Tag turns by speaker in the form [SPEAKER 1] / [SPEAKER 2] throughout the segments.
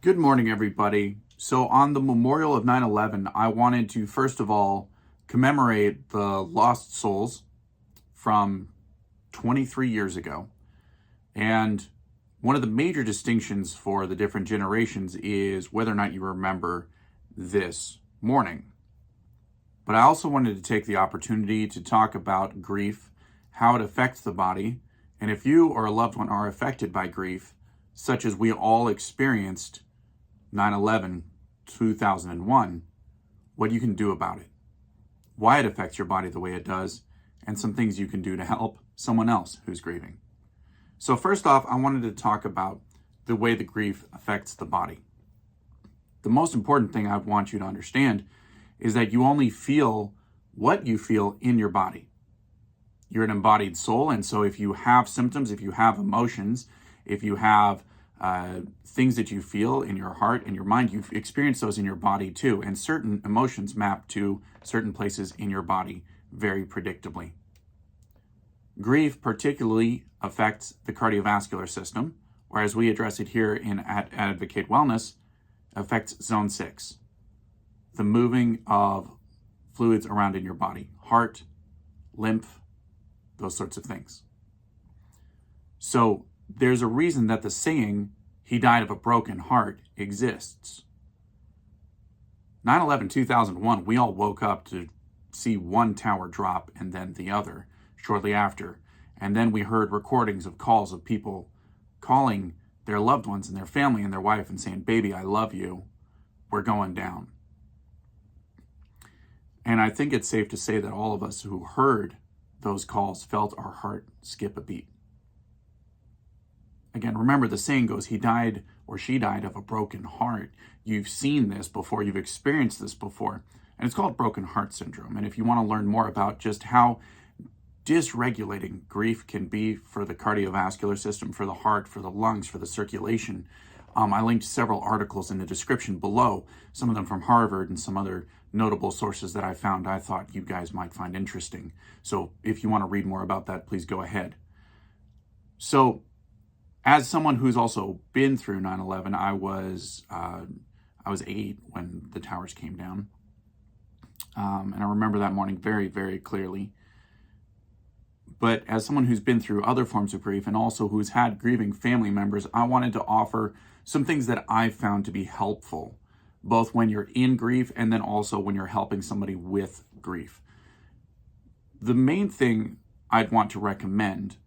[SPEAKER 1] Good morning, everybody. So on the memorial of 9/11, I wanted to first of all commemorate the lost souls from 23 years ago. And one of the major distinctions for the different generations is whether or not you remember this morning. But I also wanted to take the opportunity to talk about grief, how it affects the body, and if you or a loved one are affected by grief, such as we all experienced 9/11, 2001, what you can do about it, why it affects your body the way it does, and some things you can do to help someone else who's grieving. So first off, I wanted to talk about the way the grief affects the body. The most important thing I want you to understand is that you only feel what you feel in your body. You're an embodied soul, and so if you have symptoms, if you have emotions, if you have things that you feel in your heart and your mind, you've experienced those in your body too. And certain emotions map to certain places in your body very predictably. Grief particularly affects the cardiovascular system, or as we address it here at Advocate Wellness, affects zone 6, the moving of fluids around in your body, heart, lymph, those sorts of things. So there's a reason that the saying, "He died of a broken heart," exists. 9/11, 2001, we all woke up to see one tower drop and then the other shortly after. And then we heard recordings of calls of people calling their loved ones and their family and their wife and saying, "Baby, I love you. We're going down." And I think it's safe to say that all of us who heard those calls felt our heart skip a beat. Again, remember the saying goes, he died or she died of a broken heart. You've seen this before, you've experienced this before, and it's called broken heart syndrome. And if you want to learn more about just how dysregulating grief can be for the cardiovascular system, for the heart, for the lungs, for the circulation, I linked several articles in the description below, some of them from Harvard and some other notable sources that I found I thought you guys might find interesting. So if you want to read more about that, please go ahead. So as someone who's also been through 9/11, I was 8 when the towers came down. And I remember that morning very, very clearly. But as someone who's been through other forms of grief and also who's had grieving family members, I wanted to offer some things that I've found to be helpful, both when you're in grief and then also when you're helping somebody with grief. The main thing I'd want to recommend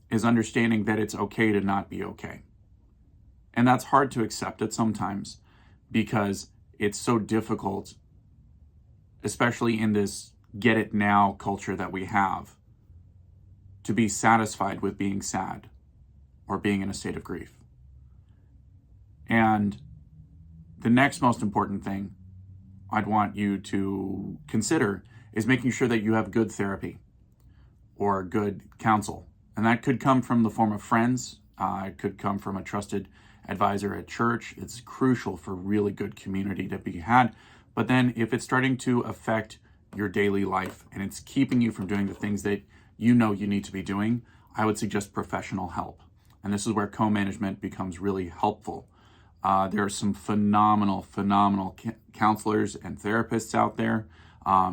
[SPEAKER 1] is understanding that it's okay to not be okay. And that's hard to accept at sometimes because it's so difficult, especially in this get it now culture that we have, to be satisfied with being sad or being in a state of grief. And the next most important thing I'd want you to consider is making sure that you have good therapy or good counsel. And that could come from the form of friends. It could come from a trusted advisor at church. It's crucial for really good community to be had. But then if it's starting to affect your daily life and it's keeping you from doing the things that you know you need to be doing, I would suggest professional help. And this is where co-management becomes really helpful. There are some phenomenal counselors and therapists out there.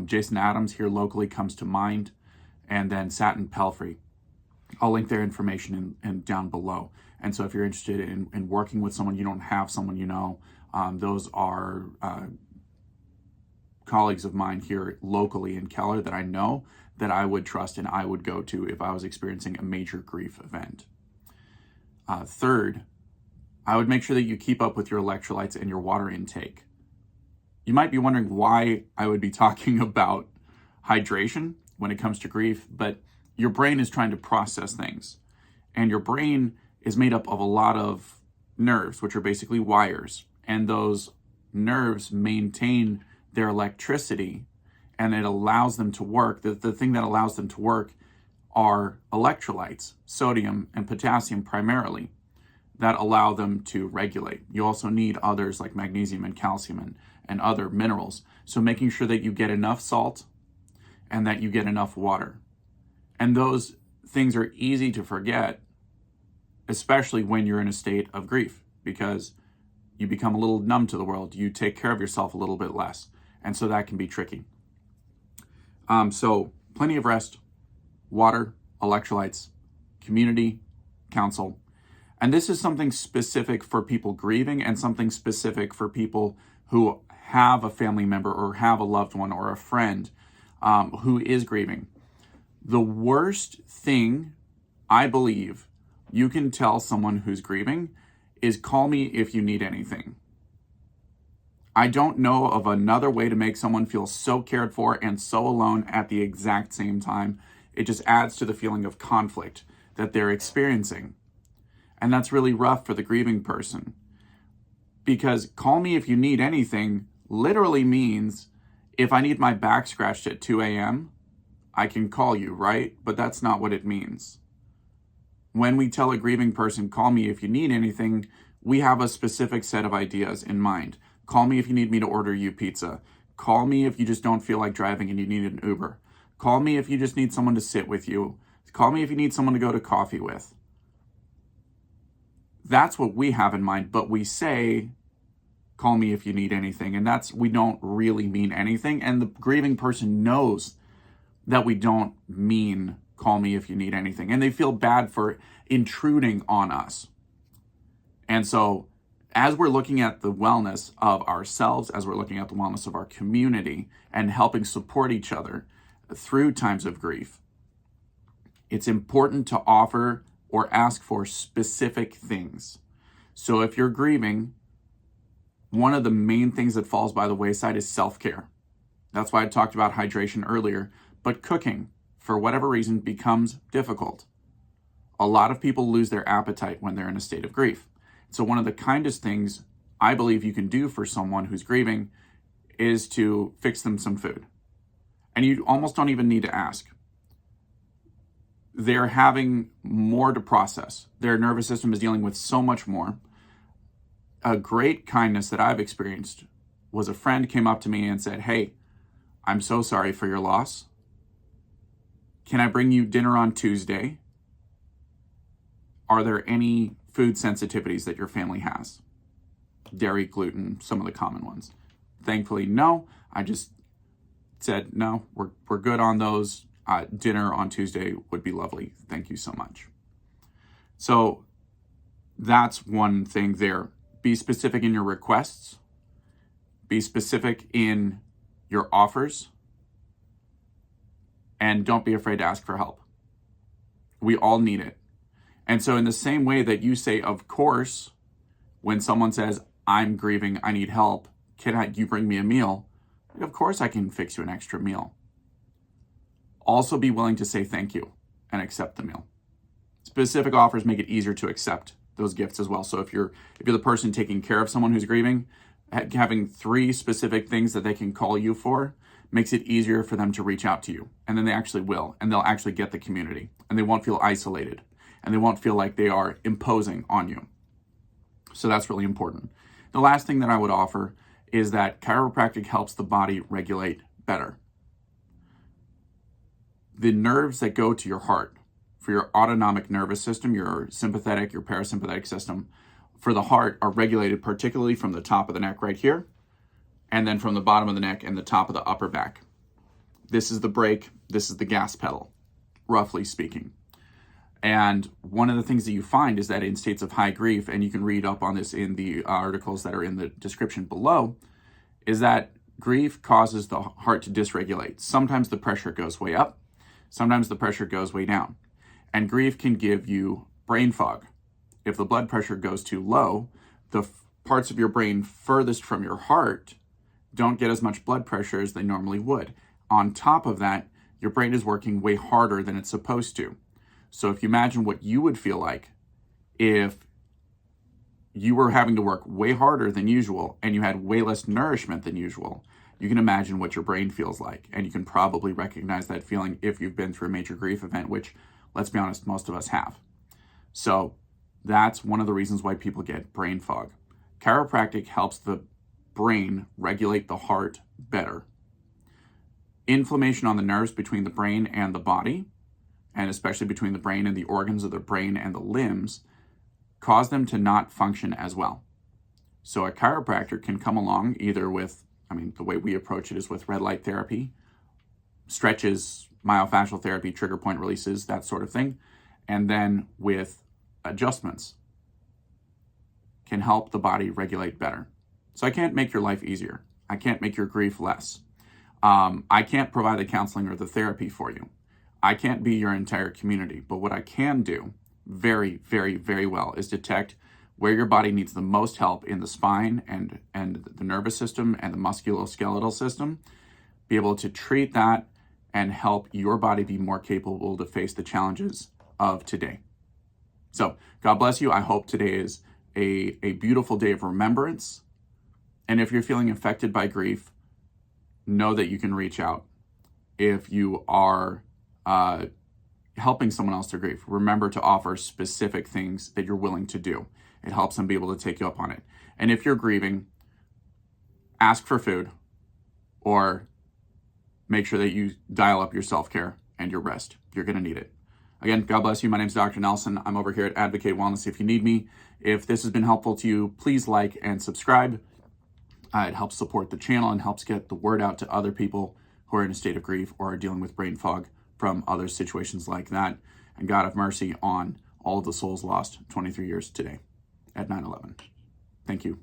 [SPEAKER 1] Jason Adams here locally comes to mind. And then Satin Pelfrey. I'll link their information in down below. And so if you're interested in working with someone, you don't have someone you know, those are colleagues of mine here locally in Keller that I know that I would trust and I would go to if I was experiencing a major grief event. Third, I would make sure that you keep up with your electrolytes and your water intake. You might be wondering why I would be talking about hydration when it comes to grief, but your brain is trying to process things. And your brain is made up of a lot of nerves, which are basically wires. And those nerves maintain their electricity and it allows them to work. The thing that allows them to work are electrolytes, sodium and potassium primarily, that allow them to regulate. You also need others like magnesium and calcium and other minerals. So making sure that you get enough salt and that you get enough water. And those things are easy to forget, especially when you're in a state of grief, because You become a little numb to the world. You take care of yourself a little bit less. And so that can be tricky. So plenty of rest, water, electrolytes, community, counsel. And this is something specific for people grieving and something specific for people who have a family member or have a loved one or a friend who is grieving. The worst thing I believe you can tell someone who's grieving is call me if you need anything. I don't know of another way to make someone feel so cared for and so alone at the exact same time. It just adds to the feeling of conflict that they're experiencing. And that's really rough for the grieving person. Because call me if you need anything literally means if I need my back scratched at 2 a.m., I can call you, right? But that's not what it means. When we tell a grieving person, call me if you need anything, we have a specific set of ideas in mind. Call me if you need me to order you pizza. Call me if you just don't feel like driving and you need an Uber. Call me if you just need someone to sit with you. Call me if you need someone to go to coffee with. That's what we have in mind, but we say, call me if you need anything. And we don't really mean anything. And the grieving person knows that we don't mean call me if you need anything. And they feel bad for intruding on us. And so as we're looking at the wellness of ourselves, as we're looking at the wellness of our community and helping support each other through times of grief, it's important to offer or ask for specific things. So if you're grieving, one of the main things that falls by the wayside is self-care. That's why I talked about hydration earlier, but cooking, for whatever reason, becomes difficult. A lot of people lose their appetite when they're in a state of grief. So one of the kindest things I believe you can do for someone who's grieving is to fix them some food. And you almost don't even need to ask. They're having more to process. Their nervous system is dealing with so much more. A great kindness that I've experienced was a friend came up to me and said, "Hey, I'm so sorry for your loss. Can I bring you dinner on Tuesday? Are there any food sensitivities that your family has? Dairy, gluten, some of the common ones." Thankfully, no. I just said, no, we're good on those. Dinner on Tuesday would be lovely. Thank you so much. So that's one thing there. Be specific in your requests. Be specific in your offers. And don't be afraid to ask for help. We all need it. And so in the same way that you say, of course, when someone says, I'm grieving, I need help, can you bring me a meal? Of course I can fix you an extra meal. Also be willing to say thank you and accept the meal. Specific offers make it easier to accept those gifts as well. So if you're the person taking care of someone who's grieving, having 3 specific things that they can call you for makes it easier for them to reach out to you. And then they actually will, and they'll actually get the community, and they won't feel isolated, and they won't feel like they are imposing on you. So that's really important. The last thing that I would offer is that chiropractic helps the body regulate better. The nerves that go to your heart, for your autonomic nervous system, your sympathetic, your parasympathetic system, for the heart are regulated particularly from the top of the neck right here, and then from the bottom of the neck and the top of the upper back. This is the brake, this is the gas pedal, roughly speaking. And one of the things that you find is that in states of high grief, and you can read up on this in the articles that are in the description below, is that grief causes the heart to dysregulate. Sometimes the pressure goes way up, sometimes the pressure goes way down. And grief can give you brain fog. If the blood pressure goes too low, the parts of your brain furthest from your heart don't get as much blood pressure as they normally would. On top of that, your brain is working way harder than it's supposed to. So if you imagine what you would feel like if you were having to work way harder than usual and you had way less nourishment than usual, you can imagine what your brain feels like. And you can probably recognize that feeling if you've been through a major grief event, which, let's be honest, most of us have. So that's one of the reasons why people get brain fog. Chiropractic helps the brain regulate the heart better. Inflammation on the nerves between the brain and the body, and especially between the brain and the organs of the brain and the limbs, cause them to not function as well. So a chiropractor can come along either with, the way we approach it is with red light therapy, stretches, myofascial therapy, trigger point releases, that sort of thing. And then with adjustments can help the body regulate better. So I can't make your life easier. I can't make your grief less. I can't provide the counseling or the therapy for you. I can't be your entire community. But what I can do very, very, very well is detect where your body needs the most help in the spine and the nervous system and the musculoskeletal system, be able to treat that and help your body be more capable to face the challenges of today. So God bless you. I hope today is a beautiful day of remembrance. And if you're feeling affected by grief, know that you can reach out. If you are helping someone else to grieve, remember to offer specific things that you're willing to do. It helps them be able to take you up on it. And if you're grieving, ask for food or make sure that you dial up your self-care and your rest. You're going to need it. Again, God bless you. My name is Dr. Nelson. I'm over here at Advocate Wellness if you need me. If this has been helpful to you, please like and subscribe. It helps support the channel and helps get the word out to other people who are in a state of grief or are dealing with brain fog from other situations like that. And God have mercy on all of the souls lost 23 years today at 9/11. Thank you.